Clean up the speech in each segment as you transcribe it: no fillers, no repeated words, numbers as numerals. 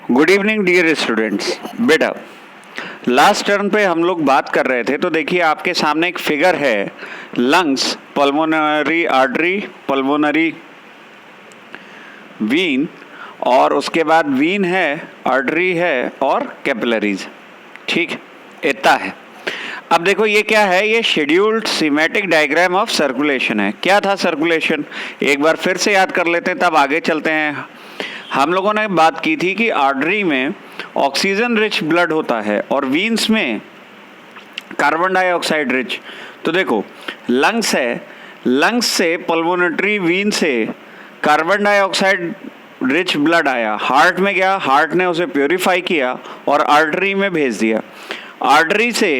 Good evening dear students. बेटा, last turn पे हम लोग बात कर रहे थे, तो देखिए आपके सामने एक फिगर है, lungs, pulmonary artery, pulmonary Wien, और उसके बाद वीन है, आर्टरी है और कैपिलरीज। ठीक, इतना है। अब देखो ये क्या है, ये scheduled schematic diagram of circulation है। क्या था सर्कुलेशन, एक बार फिर से याद कर लेते हैं तब आगे चलते हैं। हम लोगों ने बात की थी कि आर्टरी में ऑक्सीजन रिच ब्लड होता है और वीन्स में कार्बन डाइऑक्साइड रिच। तो देखो लंग्स है, लंग्स से पल्मोनेटरी वीन से कार्बन डाइऑक्साइड रिच ब्लड आया, हार्ट में गया, हार्ट ने उसे प्योरीफाई किया और आर्टरी में भेज दिया। आर्टरी से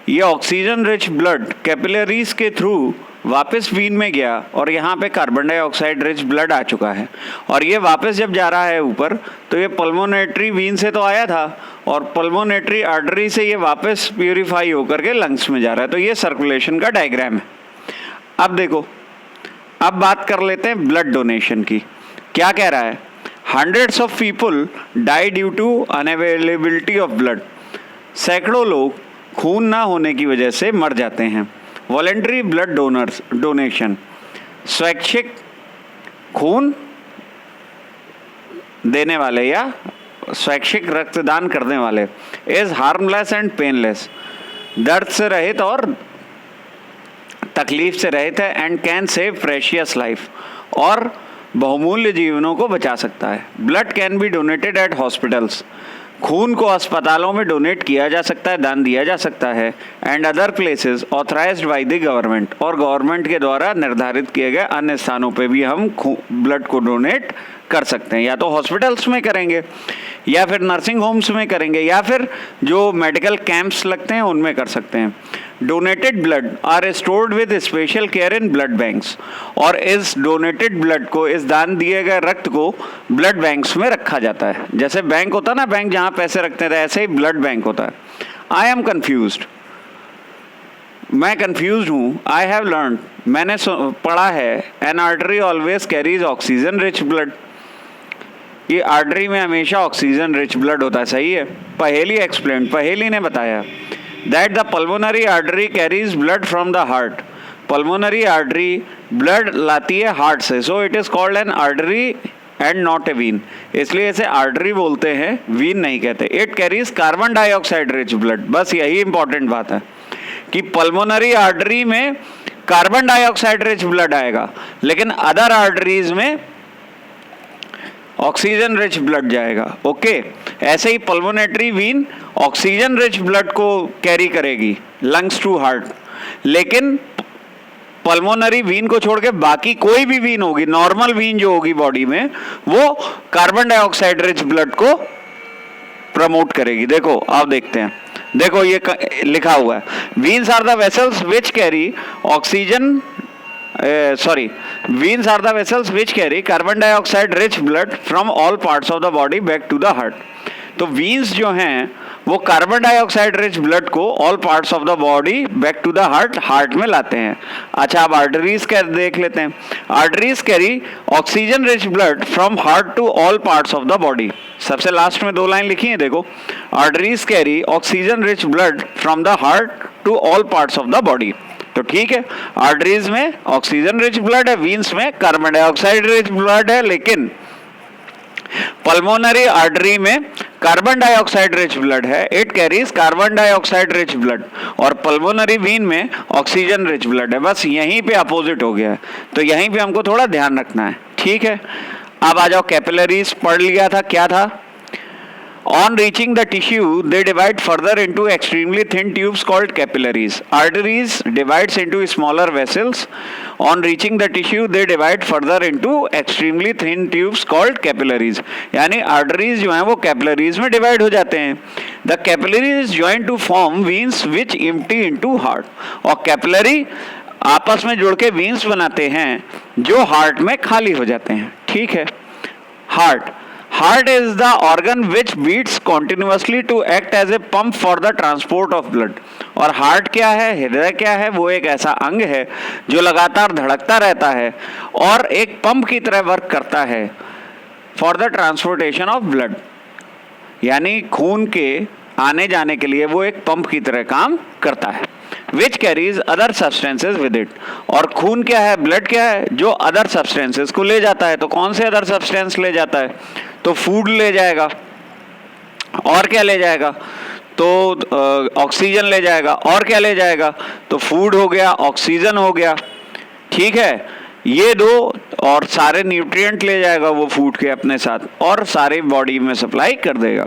ये ऑक्सीजन रिच ब्लड कैपिलरीज के थ्रू वापस वीन में गया और यहाँ पे कार्बन डाइऑक्साइड रिच ब्लड आ चुका है। और ये वापस जब जा रहा है ऊपर, तो ये पल्मोनेटरी वीन से तो आया था और पल्मोनेटरी आर्टरी से ये वापस प्यूरिफाई होकर के लंग्स में जा रहा है। तो ये सर्कुलेशन का डायग्राम है। अब देखो, अब बात कर लेते हैं ब्लड डोनेशन की। क्या कह रहा है, hundreds of people die due to unavailability of blood. सैकड़ों लोग खून ना होने की वजह से मर जाते हैं। वॉलेंट्री ब्लड डोनर्स डोनेशन, स्वैच्छिक खून देने वाले या स्वैच्छिक रक्तदान करने वाले, इज हार्मलेस एंड पेनलेस, दर्द से रहित और तकलीफ से रहित है, and can save precious life, और बहुमूल्य जीवनों को बचा सकता है। Blood can be donated at hospitals, खून को अस्पतालों में डोनेट किया जा सकता है, दान दिया जा सकता है, and other places authorised by the government, और गवर्नमेंट के द्वारा निर्धारित किए गए अन्य स्थानों पे भी हम ब्लड को डोनेट कर सकते हैं। या तो हॉस्पिटल्स में करेंगे, या फिर नर्सिंग होम्स में करेंगे, या फिर जो मेडिकल कैंप्स लगते हैं उनमें कर सकते हैं। Donated blood are stored with special care in blood banks, और इस डोनेटेड ब्लड को, इस दान दिए गए रक्त को ब्लड बैंक्स में रखा जाता है। जैसे बैंक होता है ना, बैंक जहाँ पैसे रखते थे, ऐसे ही ब्लड बैंक होता है। आई एम कन्फ्यूज्ड, मैं कन्फ्यूज हूँ। आई हैव लर्न, मैंने पढ़ा है, N artery always carries oxygen rich blood, ये आर्टरी में हमेशा ऑक्सीजन रिच ब्लड होता है। सही है। पहेली एक्सप्लेन, पहेली ने बताया that the pulmonary artery carries blood from the heart, pulmonary artery blood लाती है हार्ट से, so it is called an artery and not a vein, इसलिए इसे आर्टरी बोलते हैं, वीन नहीं कहते। It carries carbon dioxide rich blood, बस यही इंपॉर्टेंट बात है कि पल्मोनरी आर्टरी में कार्बन डाइऑक्साइड रिच ब्लड आएगा, लेकिन अदर आर्टरीज में ऑक्सीजन रिच ब्लड जाएगा। ओके, ऐसे ही पल्मोनेटरी वीन ऑक्सीजन रिच ब्लड को कैरी करेगी लंग्स टू हार्ट, लेकिन पल्मोनरी वीन को छोड़ के बाकी कोई भी वीन होगी, नॉर्मल वीन जो होगी बॉडी में, वो कार्बन डाइऑक्साइड रिच ब्लड को प्रमोट करेगी। देखो आप देखते हैं, देखो ये लिखा हुआ है, veins are the vessels which carry oxygen veins are the vessels which carry carbon dioxide rich blood from all parts of the body back to the heart। तो veins जो हैं वो कार्बन डाइऑक्साइड रिच ब्लड को all parts of the body back to the heart, heart में लाते हैं। अच्छा, अब आर्टरीज का देख लेते हैं। Arteries carry oxygen rich blood from heart to all parts of the body, सबसे लास्ट में 2 लाइन लिखी है, देखो, arteries carry oxygen rich blood from the heart to all parts of the body. तो ठीक है, आर्टरीज में ऑक्सीजन रिच ब्लड है, वीन्स में कार्बन डाइऑक्साइड रिच ब्लड है, लेकिन पल्मोनरी आर्टरी में कार्बन डाइऑक्साइड रिच ब्लड है, it carries carbon dioxide rich blood, और पल्मोनरी वीन में ऑक्सीजन रिच ब्लड है। बस यहीं पे अपोजिट हो गया है, तो यहीं पे हमको थोड़ा ध्यान रखना है। ठीक है, अब आ जाओ, कैपिलरीज पढ़ लिया था, क्या था। On reaching the tissue, they divide further into extremely thin tubes called capillaries. Arteries divides into smaller vessels. On reaching the tissue, they divide further into extremely thin tubes called capillaries. यानी arteries जो हैं वो capillaries में divide हो जाते हैं। The capillaries join to form veins which empty into heart. और capillary आपस में जुड़ के veins बनाते हैं जो heart में खाली हो जाते हैं। ठीक है, heart is the organ which beats continuously to act as a pump for the transport of blood। और हार्ट क्या है, हृदय क्या है, वो एक ऐसा अंग है जो लगातार धड़कता रहता है और एक पंप की तरह वर्क करता है for the transportation of blood. यानी खून के आने जाने के लिए वो एक पंप की तरह काम करता है। Which carries other substances with it, और खून क्या है, ब्लड क्या है, जो अदर सब्सटेंसेज को ले जाता है। तो कौन से अदर सब्सटेंस ले जाता है, तो फूड ले जाएगा, और क्या ले जाएगा, तो ऑक्सीजन ले जाएगा, और क्या ले जाएगा, तो फूड हो गया, ऑक्सीजन हो गया, ठीक है, ये दो, और सारे न्यूट्रिएंट ले जाएगा वो फूड के अपने साथ, और सारी बॉडी में सप्लाई कर देगा।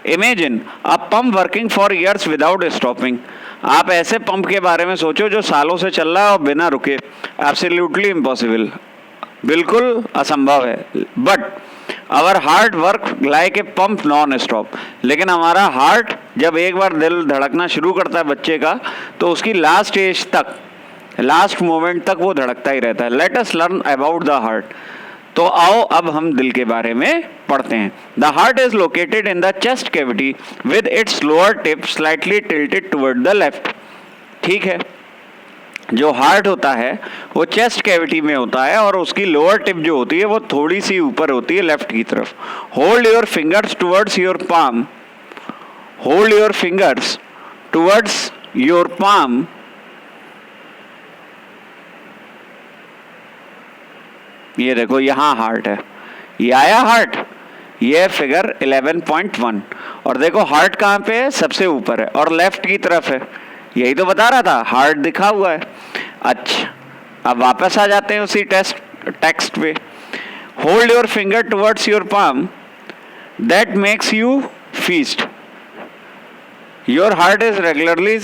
Imagine a pump working for years without stopping, आप ऐसे पंप के बारे में सोचो जो सालों से चल रहा है और बिना रुके। एब्सोल्युटली इम्पॉसिबल, बिल्कुल असंभव है। But our heart work like a pump non stop, लेकिन हमारा हार्ट जब एक बार दिल धड़कना शुरू करता है बच्चे का, तो उसकी लास्ट स्टेज तक, लास्ट मोमेंट तक वो धड़कता ही रहता है। Let us learn about the heart. तो आओ अब हम दिल के बारे में पढ़ते हैं। The heart is located in the chest cavity with its lower tip slightly tilted toward the left. ठीक है, जो हार्ट होता है वो चेस्ट कैविटी में होता है और उसकी लोअर टिप जो होती है वो थोड़ी सी ऊपर होती है लेफ्ट की तरफ। Hold your fingers towards your palm, hold your fingers towards your palm. ये देखो यहाँ हार्ट है, ये आया हार्ट, ये फिगर 11.1। और देखो हार्ट कहाँ पे है, सबसे ऊपर है और लेफ्ट की तरफ है। यही तो बता रहा था, हार्ट दिखा हुआ है। अच्छा, अब वापस आ जाते हैं उसी टेक्स्ट पे। Hold your finger towards your palm, that makes you fist. Your heart is regularly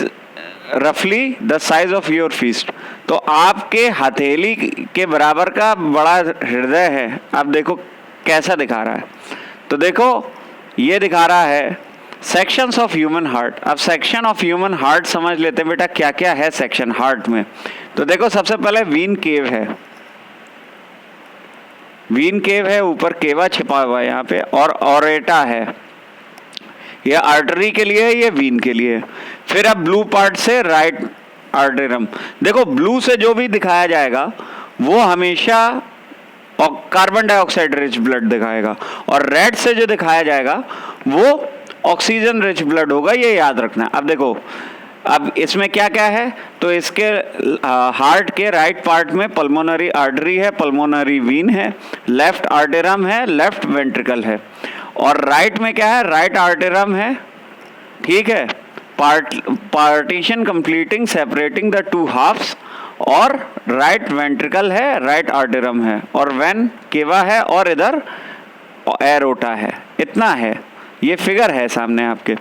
रफली the size of your fist. तो आपके हथेली के बराबर का बड़ा हृदय है। अब देखो कैसा दिखा रहा है, तो देखो ये दिखा रहा है सेक्शंस ऑफ ह्यूमन हार्ट। अब सेक्शन ऑफ ह्यूमन हार्ट समझ लेते हैं बेटा, क्या क्या है सेक्शन हार्ट में। तो देखो सबसे पहले वीन केव है, वीन केव है, ऊपर केवा छिपा हुआ है यहाँ पे, और ऑरेटा है, ये आर्टरी के लिए है, ये वीन के लिए है। फिर अब ब्लू पार्ट से राइट आर्टेरम। देखो ब्लू से जो भी दिखाया जाएगा वो हमेशा कार्बन डाइऑक्साइड रिच ब्लड दिखाएगा, और रेड से जो दिखाया जाएगा वो ऑक्सीजन रिच ब्लड होगा, ये याद रखना। अब देखो अब इसमें क्या क्या है, तो इसके हार्ट के राइट पार्ट में पल्मोनरी आर्टरी है, पल्मोनरी वीन है, लेफ्ट आर्टेरम है, लेफ्ट वेंट्रिकल है, और राइट में क्या है, राइट आर्टेरम है, ठीक है, partition completing separating the two halves, और राइट वेंट्रिकल है, राइट आर्टेरम है, और वेन केवा है, और इधर एरोटा है। इतना है, ये फिगर है सामने आपके।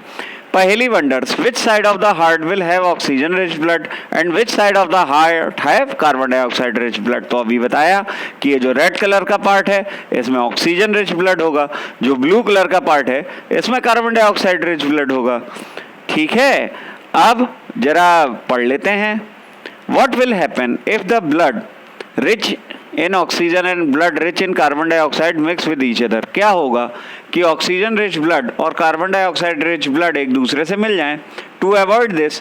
पहली wonders, which side of the heart will have oxygen rich blood and which side of the heart have carbon dioxide rich blood. तो अभी बताया कि ये जो रेड कलर का पार्ट है इसमें ऑक्सीजन रिच ब्लड होगा, जो ब्लू कलर का पार्ट है इसमें कार्बन डाइऑक्साइड रिच ब्लड होगा। ठीक है, अब जरा पढ़ लेते हैं। What will happen if the blood rich in oxygen and blood rich in carbon dioxide mix with each other? क्या होगा कि ऑक्सीजन रिच ब्लड और कार्बन डाइऑक्साइड रिच ब्लड एक दूसरे से मिल जाएं। टू अवॉइड दिस,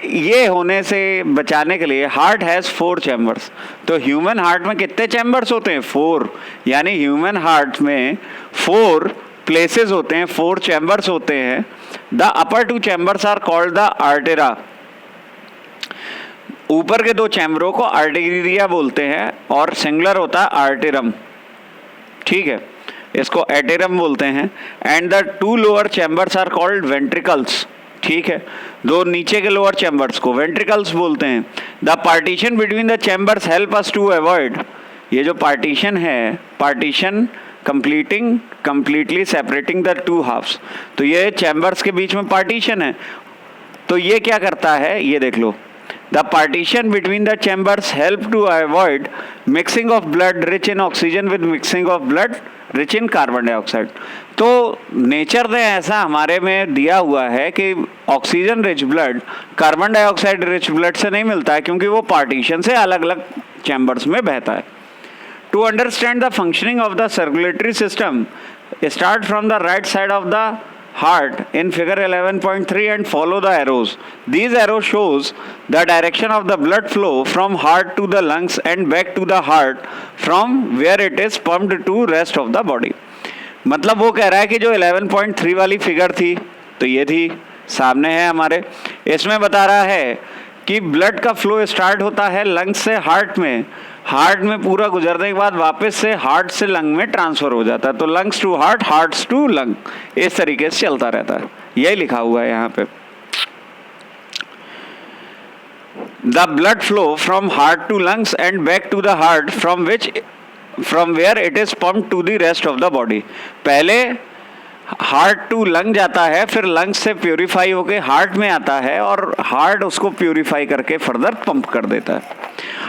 ये होने से बचाने के लिए, हार्ट हैज़ 4 चैम्बर्स। तो ह्यूमन हार्ट में कितने चैम्बर्स होते हैं, 4। यानी ह्यूमन हार्ट में 4 प्लेसेस होते हैं, 4 चैम्बर्स होते हैं। The upper 2 chambers are called the atria. ऊपर के 2 चैम्बरों को आर्टेरिया बोलते हैं और सिंगुलर होता है आर्टेरम। ठीक है, इसको एटेरम बोलते हैं। And the 2 lower chambers are called ventricles. ठीक है, 2 नीचे के लोअर चैम्बर्स को वेंट्रिकल्स बोलते हैं। The partition between the chambers help us to avoid, ये जो पार्टीशन है, partition completely separating the 2 halves. तो ये चैम्बर्स के बीच में पार्टीशन है, तो ये क्या करता है, ये देख लो। The partition between the chambers help to avoid mixing of blood rich in oxygen with mixing of blood rich in carbon dioxide. तो नेचर ने ऐसा हमारे में दिया हुआ है कि oxygen rich blood carbon dioxide rich blood से नहीं मिलता है, क्योंकि वो पार्टीशन से अलग अलग चैम्बर्स में बहता है। To understand the functioning of the circulatory system, start from the right side of the heart in figure 11.3 and follow the arrows. These arrows shows the direction of the blood flow from heart to the lungs and back to the heart from where it is pumped to rest of the body. मतलब वो कह रहा है कि जो 11.3 वाली figure थी तो ये थी, सामने है हमारे। इसमें बता रहा है कि ब्लड का फ्लो स्टार्ट होता है लंग्स से हार्ट में, हार्ट में पूरा गुजरने के बाद वापस से हार्ट से लंग में ट्रांसफर हो जाता है। तो lungs to heart, hearts to lung, इस तरीके से चलता रहता है। यही लिखा हुआ है यहाँ पे। The blood flow from heart to lungs and back to the heart from where it is pumped to the rest of the body. पहले हार्ट टू लंग जाता है, फिर लंग से प्योरीफाई होके हार्ट में आता है और हार्ट उसको प्योरीफाई करके फर्दर पंप कर देता है।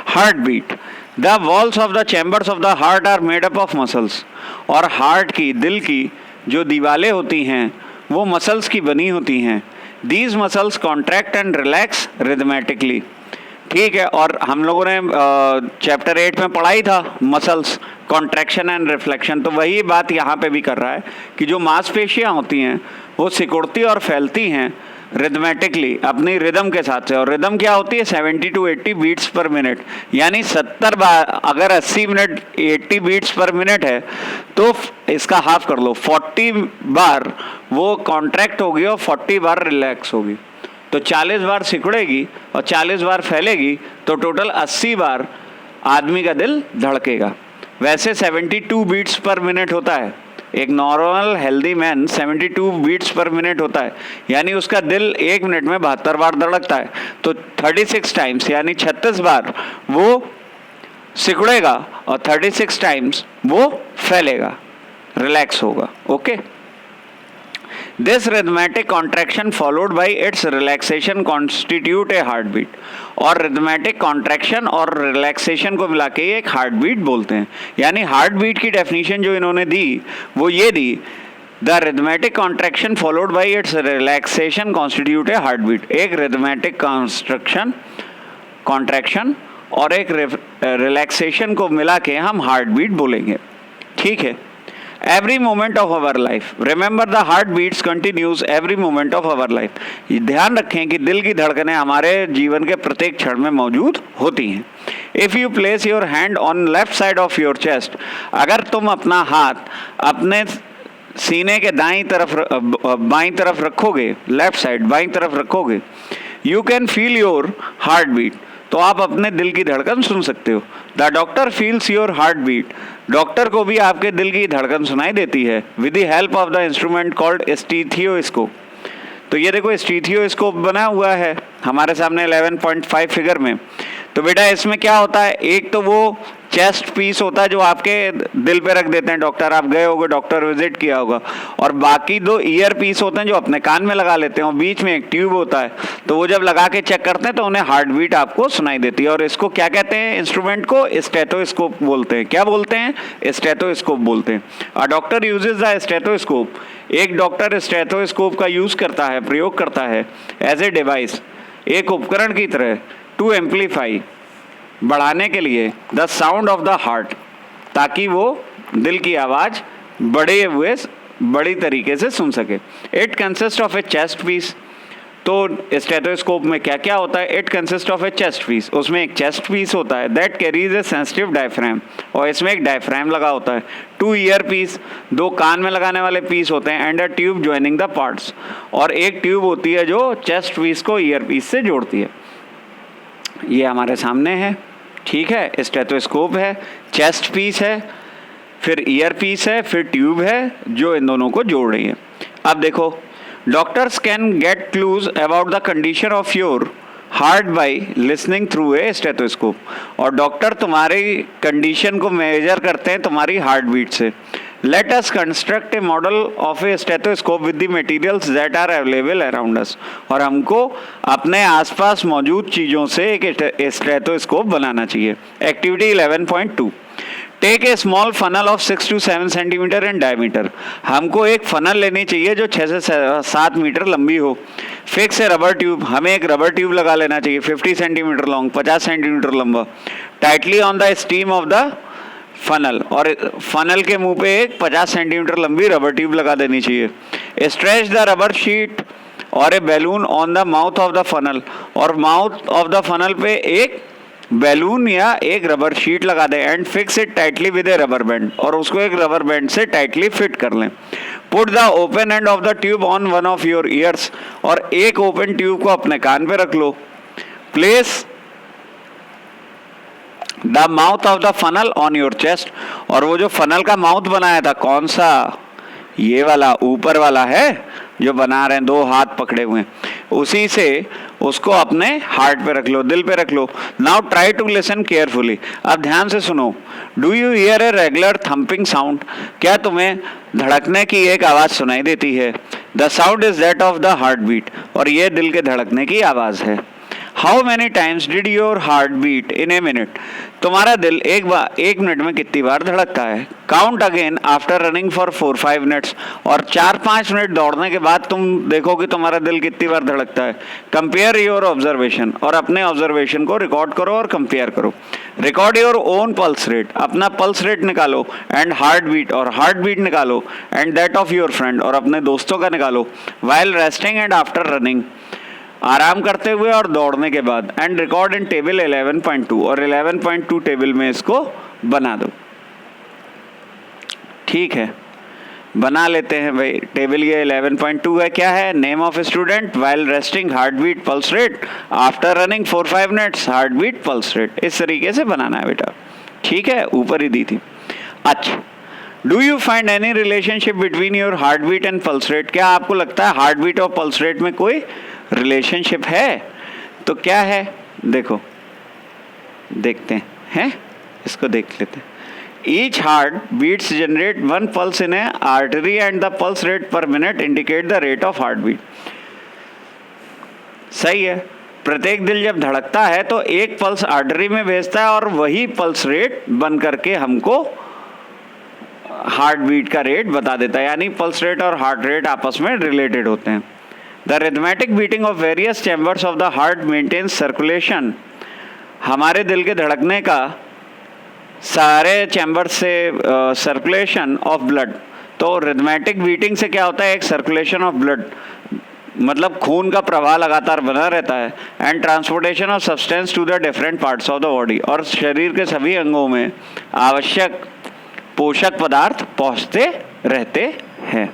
Heartbeat, the walls of the chambers of the heart are made up of muscles. और हार्ट की, दिल की जो दीवारें होती हैं वो मसल्स की बनी होती हैं। These muscles contract and relax rhythmically. ठीक है, और हम लोगों ने चैप्टर 8 में पढ़ा ही था मसल्स कॉन्ट्रैक्शन एंड रिफ्लेक्शन। तो वही बात यहाँ पे भी कर रहा है कि जो मांसपेशियाँ होती हैं वो सिकुड़ती और फैलती हैं रिदमेटिकली, अपनी रिदम के साथ से। और रिदम क्या होती है? 70 to 80 बीट्स पर मिनट, यानी 70 बार। अगर 80 मिनट 80 बीट्स पर मिनट है तो इसका हाफ कर लो, 40 बार वो कॉन्ट्रैक्ट होगी और 40 बार रिलैक्स होगी। तो 40 बार सिकुड़ेगी और 40 बार फैलेगी, तो टोटल 80 बार आदमी का दिल धड़केगा। वैसे 72 बीट्स पर मिनट होता है। एक normal healthy man 72 beats per minute होता है, यानी उसका दिल 1 मिनट में 72 बार धड़कता है। तो 36 टाइम्स यानी 36 बार वो सिकुड़ेगा और 36 टाइम्स वो फैलेगा, रिलैक्स होगा। Okay, this rhythmic contraction followed by its relaxation constitute a heartbeat। और rhythmic contraction और relaxation को मिला के एक हार्ट बीट बोलते हैं। यानी हार्ट बीट की डेफिनेशन जो इन्होंने दी वो ये दी, the rhythmic contraction followed by its relaxation constitute a heartbeat। एक rhythmic contraction और एक रिलैक्सेशन को मिला के हम हार्ट बीट बोलेंगे। ठीक है, every moment of our life, remember the heart beats continues every moment of our life। ध्यान रखें कि दिल की धड़कनें हमारे जीवन के प्रत्येक क्षण में मौजूद होती हैं। If you place your hand on left side of your chest, अगर तुम अपना हाथ अपने सीने के बाईं तरफ रखोगे, लेफ्ट साइड बाईं तरफ रखोगे, you can feel your heart beat, तो आप अपने दिल की धड़कन सुन सकते हो। The doctor feels your heart beat, doctor को भी आपके दिल की धड़कन सुनाई देती है with the help of the instrument called stethoscope. तो ये देखो स्टीथियोस्कोप बना हुआ है हमारे सामने 11.5 फिगर में। तो बेटा इसमें क्या होता है, एक तो वो चेस्ट पीस होता है जो आपके दिल पे रख देते हैं डॉक्टर, आप गए होगे डॉक्टर विजिट किया होगा, और बाकी 2 ईयर पीस होते हैं जो अपने कान में लगा लेते हैं, और बीच में एक ट्यूब होता है। तो वो जब लगा के चेक करते हैं तो उन्हें हार्ट बीट आपको सुनाई देती है। और इसको क्या कहते हैं, इंस्ट्रूमेंट को स्टेथोस्कोप बोलते हैं। क्या बोलते हैं? स्टेथोस्कोप बोलते हैं। A doctor uses the stethoscope, एक डॉक्टर स्टेथोस्कोप का यूज करता है, प्रयोग करता है एज ए डिवाइस, एक उपकरण की तरह, टू एम्पलीफाई, बढ़ाने के लिए, the sound of the heart, ताकि वो दिल की आवाज़ बड़ी तरीके से सुन सके। It consist of a chest piece, तो स्टेथोस्कोप में क्या क्या होता है? It consist of a chest piece, उसमें एक चेस्ट पीस होता है, that carries a sensitive diaphragm, और इसमें एक डायफ्राम लगा होता है। 2 ईयर पीस, 2 कान में लगाने वाले पीस होते हैं, and a tube joining the parts, और एक ट्यूब होती है जो चेस्ट पीस को ईयर पीस से जोड़ती है। ये हमारे सामने है, ठीक है, स्टेथोस्कोप है, चेस्ट पीस है, फिर ईयर पीस है, फिर ट्यूब है जो इन दोनों को जोड़ रही है। अब देखो, doctors can get clues about the condition of your heart by listening through a stethoscope, और डॉक्टर तुम्हारी कंडीशन को मेजर करते हैं तुम्हारी हार्ट बीट से। Let us construct a model of a stethoscope with the materials that are available around us। और हमको अपने आसपास मौजूद चीज़ों से एक स्टेथोस्कोप बनाना चाहिए। Activity 11.2, take a small funnel of 6 to 7 centimetre in diameter. हमको एक फनल लेनी चाहिए जो 6 से 7 मीटर लंबी हो। फिक्स ए रबर ट्यूब, हमें एक रबर ट्यूब लगा लेना चाहिए 50 सेंटीमीटर लॉन्ग, 50 सेंटीमीटर लंबा, tightly on the steam of the funnel, और फनल के मुंह पे एक 50 सेंटीमीटर लंबी रबर ट्यूब लगा देनी चाहिए। स्ट्रेच द रबर शीट और a balloon on the mouth of the funnel, और माउथ ऑफ द फनल पे एक बैलून या एक रबर शीट लगा दें and fix it tightly with a rubber band, और उसको एक रबर बैंड से टाइटली फिट कर लें। Put the open end of the tube on one of your ears, और एक ओपन ट्यूब को अपने कान पे रख लो। Place the mouth of the funnel on your chest, और वो जो फनल का माउथ बनाया था, कौन सा, ये वाला ऊपर वाला है जो बना रहे हैं, दो हाथ पकड़े हुए हैं, उसी से उसको अपने हार्ट पे रख लो, दिल पे रख लो। Now try to listen carefully, अब ध्यान से सुनो। Do you hear a regular thumping sound, क्या तुम्हें धड़कने की एक आवाज सुनाई देती है? The sound is that of the heart beat, और ये दिल के धड़कने की आवाज है। How many times did your heart beat in a minute, तुम्हारा दिल एक मिनट में कितनी बार धड़कता है? Count again after running for 4-5 minutes, और 4-5 मिनट दौड़ने के बाद तुम देखो कि तुम्हारा दिल कितनी बार धड़कता है। कंपेयर योर ऑब्जर्वेशन, और अपने ऑब्जर्वेशन को रिकॉर्ड करो और कंपेयर करो। Record your own pulse rate, अपना पल्स रेट निकालो, एंड हार्ट बीट, और हार्ट बीट निकालो, and that of your friend, और अपने दोस्तों का निकालो। While resting and after running, आराम करते हुए और दौड़ने के बाद। एंड रिकॉर्ड इन टेबल 11.2, और 11.2 टेबल में इसको बना दो। ठीक है, बना लेते हैं भाई। टेबल ये 11.2 है, क्या है? Name of student, while resting, heartbeat, pulse rate, after running 4-5 minutes, heartbeat, pulse rate. इस तरीके से बनाना है बेटा, ठीक है, ऊपर ही दी थी। अच्छा, do you find any relationship between your heart beat and pulse rate, क्या आपको लगता है हार्ट बीट और पल्स रेट में कोई रिलेशनशिप है? तो क्या है, देखो, देखते हैं, इसको देख लेते हैं। Each heartbeats generate 1 pulse in a artery and the pulse rate per minute indicate the rate of heartbeat. सही है, प्रत्येक दिल जब धड़कता है तो एक पल्स आर्टरी में भेजता है, और वही पल्स रेट बन करके हमको हार्ट बीट का रेट बता देता है, यानी पल्स रेट और हार्ट रेट आपस में रिलेटेड होते हैं। The rhythmic beating of various chambers of the heart maintains circulation, हमारे दिल के धड़कने का सारे चैम्बर से सर्कुलेशन ऑफ ब्लड। तो रिथमेटिक बीटिंग से क्या होता है? एक सर्कुलेशन ऑफ ब्लड, मतलब खून का प्रवाह लगातार बना रहता है। And transportation of substance to the different parts of the body, और शरीर के सभी अंगों में आवश्यक पोषक पदार्थ पहुंचते रहते हैं।